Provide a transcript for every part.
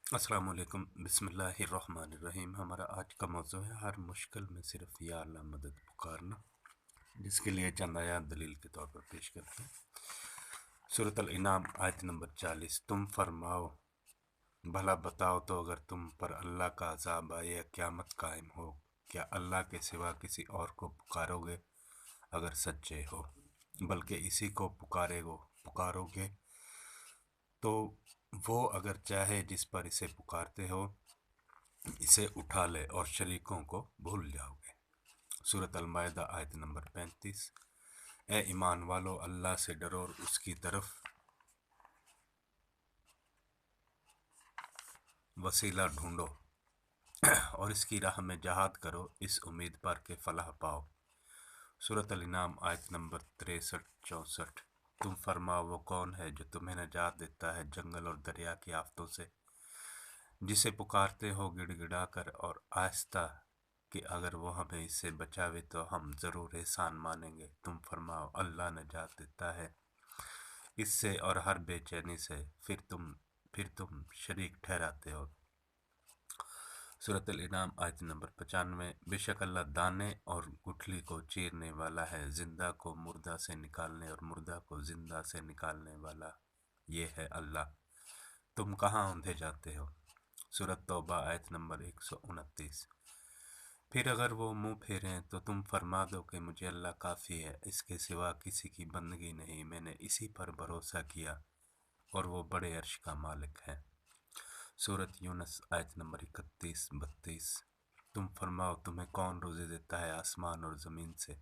السلام علیکم، بسم اللہ الرحمن الرحیم۔ ہمارا آج کا موضوع ہے ہر مشکل میں صرف یا اللہ مدد پکارنا، جس کے لیے چند آیات دلیل کے طور پر پیش کرتے ہیں۔ سورۃ الانعام آیت نمبر 40۔ تم فرماؤ، بھلا بتاؤ تو اگر تم پر اللہ کا عذاب آئے یا قیامت قائم ہو، کیا اللہ کے سوا کسی اور کو پکارو گے اگر سچے ہو؟ بلکہ اسی کو پکارو گے تو وہ اگر چاہے جس پر اسے پکارتے ہو اسے اٹھا لے اور شریکوں کو بھول جاؤ گے۔ سورۃ المائدہ آیت نمبر 35۔ اے ایمان والو، اللہ سے ڈرو اور اس کی طرف وسیلہ ڈھونڈو اور اس کی راہ میں جہاد کرو، اس امید پر کہ فلاح پاؤ۔ سورۃ الانعام آیت نمبر 63-64۔ تم فرماؤ، وہ کون ہے جو تمہیں نجات دیتا ہے جنگل اور دریا کی آفتوں سے، جسے پکارتے ہو گڑ گڑا کر اور آہستہ کہ اگر وہ ہمیں اس سے بچاوے تو ہم ضرور احسان مانیں گے۔ تم فرماؤ، اللہ نجات دیتا ہے اس سے اور ہر بے چینی سے، پھر تم شریک ٹھہراتے ہو۔ سورۃ الانعام آیت نمبر 95۔ بے شک اللہ دانے اور گٹھلی کو چیرنے والا ہے، زندہ کو مردہ سے نکالنے اور مردہ کو زندہ سے نکالنے والا یہ ہے اللہ۔ تم کہاں اندھے جاتے ہو؟ سورۃ توبہ آیت نمبر 129۔ پھر اگر وہ منہ پھیریں تو تم فرما دو کہ مجھے اللہ کافی ہے، اس کے سوا کسی کی بندگی نہیں، میں نے اسی پر بھروسہ کیا اور وہ بڑے عرش کا مالک ہے۔ سورۃ یونس آیت نمبر 31-32۔ تم فرماؤ، تمہیں کون روزی دیتا ہے آسمان اور زمین سے،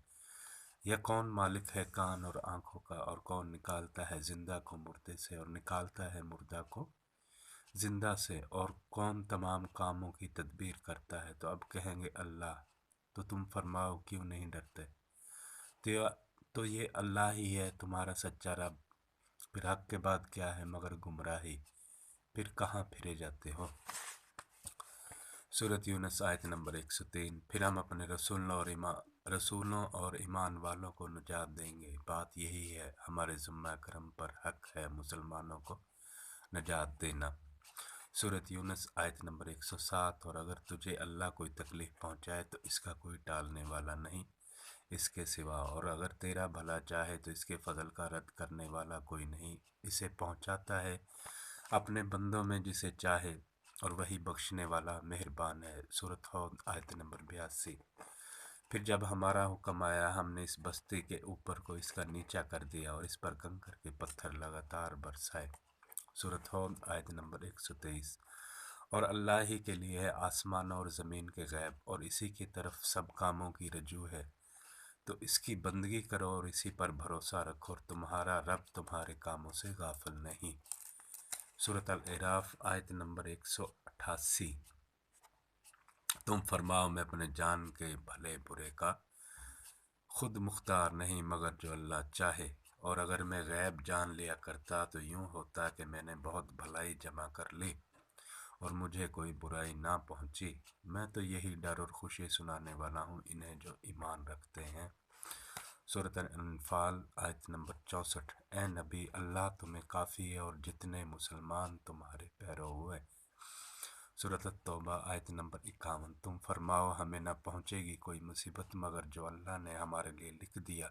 یا کون مالک ہے کان اور آنکھوں کا، اور کون نکالتا ہے زندہ کو مردے سے اور نکالتا ہے مردہ کو زندہ سے، اور کون تمام کاموں کی تدبیر کرتا ہے؟ تو اب کہیں گے اللہ۔ تو تم فرماؤ، کیوں نہیں ڈرتے؟ تو یہ اللہ ہی ہے تمہارا سچا رب، پھر حق کے بعد کیا ہے مگر گمراہی، پھر کہاں پھرے جاتے ہو؟ سورۃ یونس آیت نمبر 103۔ پھر ہم اپنے رسولوں اور ایمان والوں کو نجات دیں گے، بات یہی ہے، ہمارے ذمہ کرم پر حق ہے مسلمانوں کو نجات دینا۔ سورۃ یونس آیت نمبر 107۔ اور اگر تجھے اللہ کوئی تکلیف پہنچائے تو اس کا کوئی ٹالنے والا نہیں اس کے سوا، اور اگر تیرا بھلا چاہے تو اس کے فضل کا رد کرنے والا کوئی نہیں، اسے پہنچاتا ہے اپنے بندوں میں جسے چاہے، اور وہی بخشنے والا مہربان ہے۔ سورۃ ہود آیت نمبر 82۔ پھر جب ہمارا حکم آیا، ہم نے اس بستی کے اوپر کو اس کا نیچا کر دیا اور اس پر کنکر کے پتھر لگاتار برسائے۔ سورۃ ہود آیت نمبر 123۔ اور اللہ ہی کے لیے ہے آسمانوں اور زمین کے غیب، اور اسی کی طرف سب کاموں کی رجوع ہے، تو اس کی بندگی کرو اور اسی پر بھروسہ رکھو، اور تمہارا رب تمہارے کاموں سے غافل نہیں۔ سورۃ الاعراف آیت نمبر 188۔ تم فرماؤ، میں اپنے جان کے بھلے برے کا خود مختار نہیں مگر جو اللہ چاہے، اور اگر میں غیب جان لیا کرتا تو یوں ہوتا کہ میں نے بہت بھلائی جمع کر لی اور مجھے کوئی برائی نہ پہنچی۔ میں تو یہی ڈر اور خوشی سنانے والا ہوں انہیں جو ایمان رکھتے ہیں۔ سورۃ الانفال آیت نمبر 64۔ اے نبی، اللہ تمہیں کافی ہے اور جتنے مسلمان تمہارے پیرو ہوئے۔ سورۃ التوبہ آیت نمبر 51۔ تم فرماؤ، ہمیں نہ پہنچے گی کوئی مصیبت مگر جو اللہ نے ہمارے لیے لکھ دیا،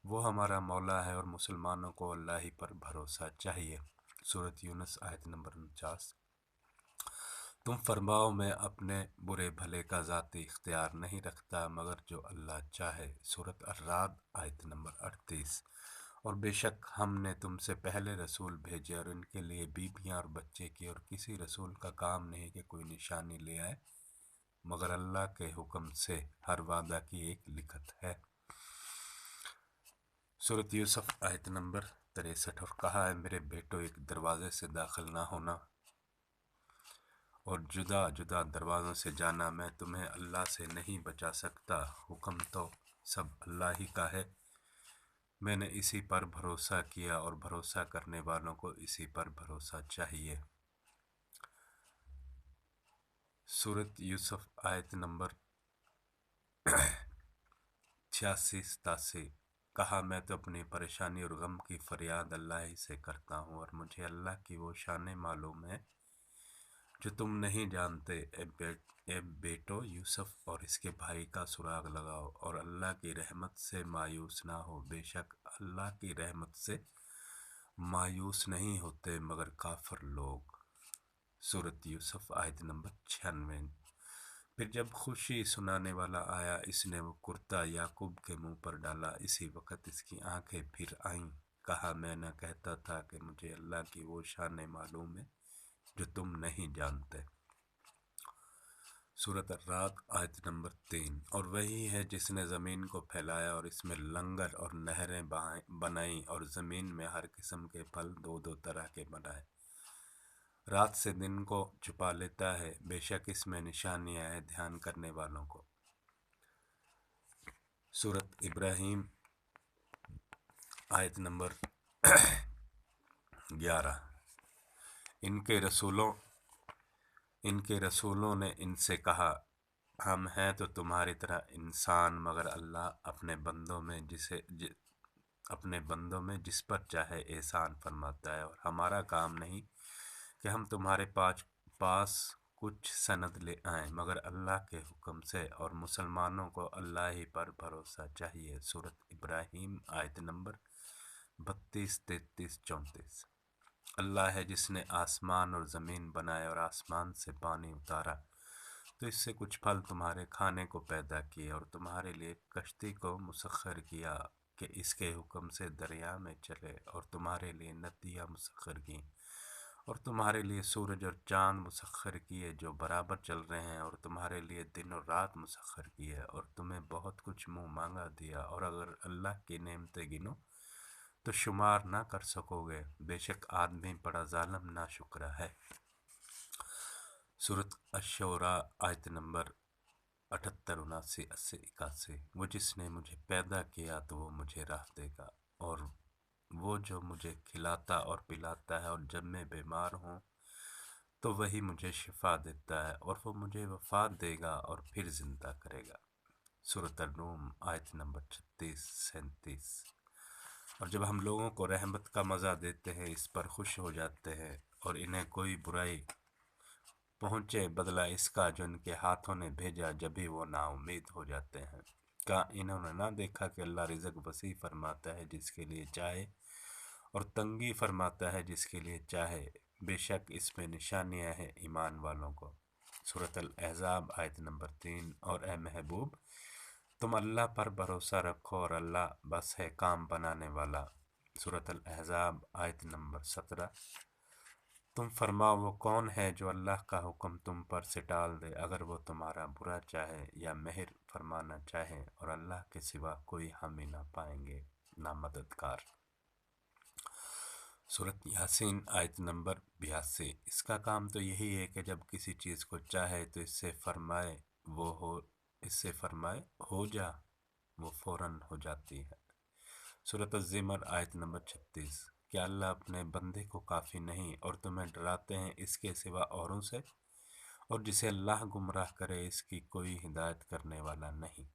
وہ ہمارا مولا ہے، اور مسلمانوں کو اللہ ہی پر بھروسہ چاہیے۔ سورۃ یونس آیت نمبر 49۔ تم فرماؤ، میں اپنے برے بھلے کا ذاتی اختیار نہیں رکھتا مگر جو اللہ چاہے۔ سورۃ الرعد آیت نمبر 38۔ اور بے شک ہم نے تم سے پہلے رسول بھیجے اور ان کے لیے بیویاں اور بچے کی، اور کسی رسول کا کام نہیں کہ کوئی نشانی لے آئے مگر اللہ کے حکم سے، ہر وعدہ کی ایک لکھت ہے۔ سورۃ یوسف آیت نمبر 63۔ اور کہا ہے میرے بیٹو، ایک دروازے سے داخل نہ ہونا اور جدا جدا دروازوں سے جانا، میں تمہیں اللہ سے نہیں بچا سکتا، حکم تو سب اللہ ہی کا ہے، میں نے اسی پر بھروسہ کیا اور بھروسہ کرنے والوں کو اسی پر بھروسہ چاہیے۔ سورۃ یوسف آیت نمبر 86-87۔ کہا میں تو اپنی پریشانی اور غم کی فریاد اللہ ہی سے کرتا ہوں، اور مجھے اللہ کی وہ شانیں معلوم ہے جو تم نہیں جانتے، اے بیٹو یوسف اور اس کے بھائی کا سراغ لگاؤ اور اللہ کی رحمت سے مایوس نہ ہو، بے شک اللہ کی رحمت سے مایوس نہیں ہوتے مگر کافر لوگ۔ سورۃ یوسف آیت نمبر 96۔ پھر جب خوشی سنانے والا آیا، اس نے وہ کرتا یعقوب کے منہ پر ڈالا، اسی وقت اس کی آنکھیں پھر آئیں۔ کہا میں نہ کہتا تھا کہ مجھے اللہ کی وہ شانیں معلوم ہے جو تم نہیں جانتے۔ سورۃ الرعد آیت نمبر 3۔ اور وہی ہے جس نے زمین کو پھیلایا اور اس میں لنگر اور نہریں بنائیں اور زمین میں ہر قسم کے پھل دو دو طرح کے بنائے، رات سے دن کو چھپا لیتا ہے، بے شک اس میں نشانیاں ہیں دھیان کرنے والوں کو۔ سورۃ ابراہیم آیت نمبر 11۔ ان کے رسولوں نے ان سے کہا، ہم ہیں تو تمہاری طرح انسان، مگر اللہ اپنے بندوں میں جس پر چاہے احسان فرماتا ہے، اور ہمارا کام نہیں کہ ہم تمہارے پاس کچھ سند لے آئیں مگر اللہ کے حکم سے، اور مسلمانوں کو اللہ ہی پر بھروسہ چاہیے۔ سورۃ ابراہیم آیت نمبر 32، 33، 34۔ اللہ ہے جس نے آسمان اور زمین بنائے اور آسمان سے پانی اتارا تو اس سے کچھ پھل تمہارے کھانے کو پیدا کیے، اور تمہارے لیے کشتی کو مسخر کیا کہ اس کے حکم سے دریا میں چلے، اور تمہارے لیے ندیاں مسخر کیں، اور تمہارے لیے سورج اور چاند مسخر کیے جو برابر چل رہے ہیں، اور تمہارے لیے دن اور رات مسخر کیے، اور تمہیں بہت کچھ منہ مانگا دیا، اور اگر اللہ کی نعمتیں گنو تو شمار نہ کر سکو گے، بے شک آدمی بڑا ظالم ناشکرا ہے۔ سورۃ الشعراء آیت نمبر 78، 79، 80، 81۔ وہ جس نے مجھے پیدا کیا تو وہ مجھے راہ دے گا، اور وہ جو مجھے کھلاتا اور پلاتا ہے، اور جب میں بیمار ہوں تو وہی مجھے شفا دیتا ہے، اور وہ مجھے وفات دے گا اور پھر زندہ کرے گا۔ سورۃ الروم آیت نمبر 36، 37۔ اور جب ہم لوگوں کو رحمت کا مزہ دیتے ہیں اس پر خوش ہو جاتے ہیں، اور انہیں کوئی برائی پہنچے بدلہ اس کا جو ان کے ہاتھوں نے بھیجا، جبھی وہ نا امید ہو جاتے ہیں۔ کہا انہوں نے نہ دیکھا کہ اللہ رزق وسیع فرماتا ہے جس کے لیے چاہے، اور تنگی فرماتا ہے جس کے لیے چاہے، بے شک اس میں نشانیاں ہیں ایمان والوں کو۔ سورۃ الاحزاب آیت نمبر 3۔ اور اے محبوب تم اللہ پر بھروسہ رکھو اور اللہ بس ہے کام بنانے والا۔ سورۃ الاحزاب آیت نمبر 17۔ تم فرماؤ وہ کون ہے جو اللہ کا حکم تم پر سے ٹال دے، اگر وہ تمہارا برا چاہے یا مہر فرمانا چاہے، اور اللہ کے سوا کوئی حامی نہ پائیں گے نہ مددگار۔ سورۃ یاسین آیت نمبر 82۔ اس کا کام تو یہی ہے کہ جب کسی چیز کو چاہے تو اس سے فرمائے ہو جا، وہ فوراً ہو جاتی ہے۔ سورۃ الزمر آیت نمبر 36۔ کیا اللہ اپنے بندے کو کافی نہیں، اور تمہیں ڈراتے ہیں اس کے سوا اوروں سے، اور جسے اللہ گمراہ کرے اس کی کوئی ہدایت کرنے والا نہیں۔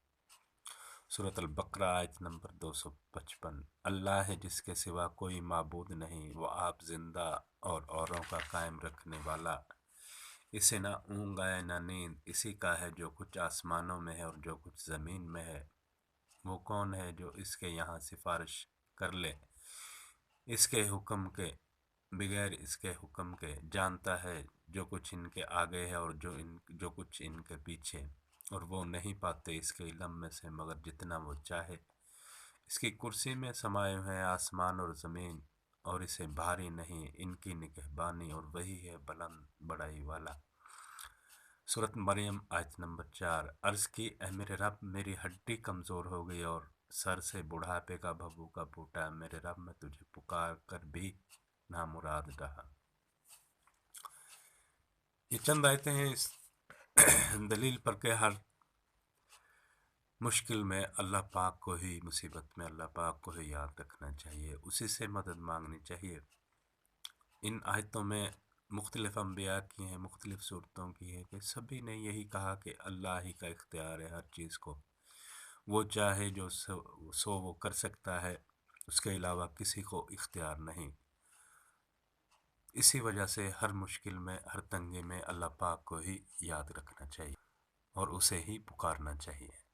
سورۃ البقرہ آیت نمبر 255۔ اللہ ہے جس کے سوا کوئی معبود نہیں، وہ آپ زندہ اور اوروں کا قائم رکھنے والا، اسے نہ اونگ آئے نہ نیند، اسی کا ہے جو کچھ آسمانوں میں ہے اور جو کچھ زمین میں ہے۔ وہ کون ہے جو اس کے یہاں سفارش کر لے اس کے حکم کے بغیر اس کے حکم کے، جانتا ہے جو کچھ ان کے آگے ہے اور جو کچھ ان کے پیچھے، اور وہ نہیں پاتے اس کے علم میں سے مگر جتنا وہ چاہے۔ اس کی کرسی میں سمائے ہوئے ہیں آسمان اور زمین، اور اسے بھاری نہیں ان کی نگہبانی، اور وہی ہے بلند بڑائی والا۔ سورۃ مریم آیت نمبر 4۔ عرض کی اے میرے رب میری ہڈی کمزور ہو گئی اور سر سے بڑھاپے کا بھبوکا پھوٹا، میرے رب میں تجھے پکار کر بھی نامراد رہا۔ یہ چند آیتیں ہیں اس دلیل پر کہ ہر مشکل میں اللہ پاک کو ہی، مصیبت میں اللہ پاک کو ہی یاد رکھنا چاہیے، اسی سے مدد مانگنی چاہیے۔ ان آیتوں میں مختلف انبیاء کی ہیں، مختلف صورتوں کی ہے کہ سبھی نے یہی کہا کہ اللہ ہی کا اختیار ہے ہر چیز کو، وہ چاہے جو سو وہ کر سکتا ہے، اس کے علاوہ کسی کو اختیار نہیں۔ اسی وجہ سے ہر مشکل میں، ہر تنگی میں اللہ پاک کو ہی یاد رکھنا چاہیے اور اسے ہی پکارنا چاہیے۔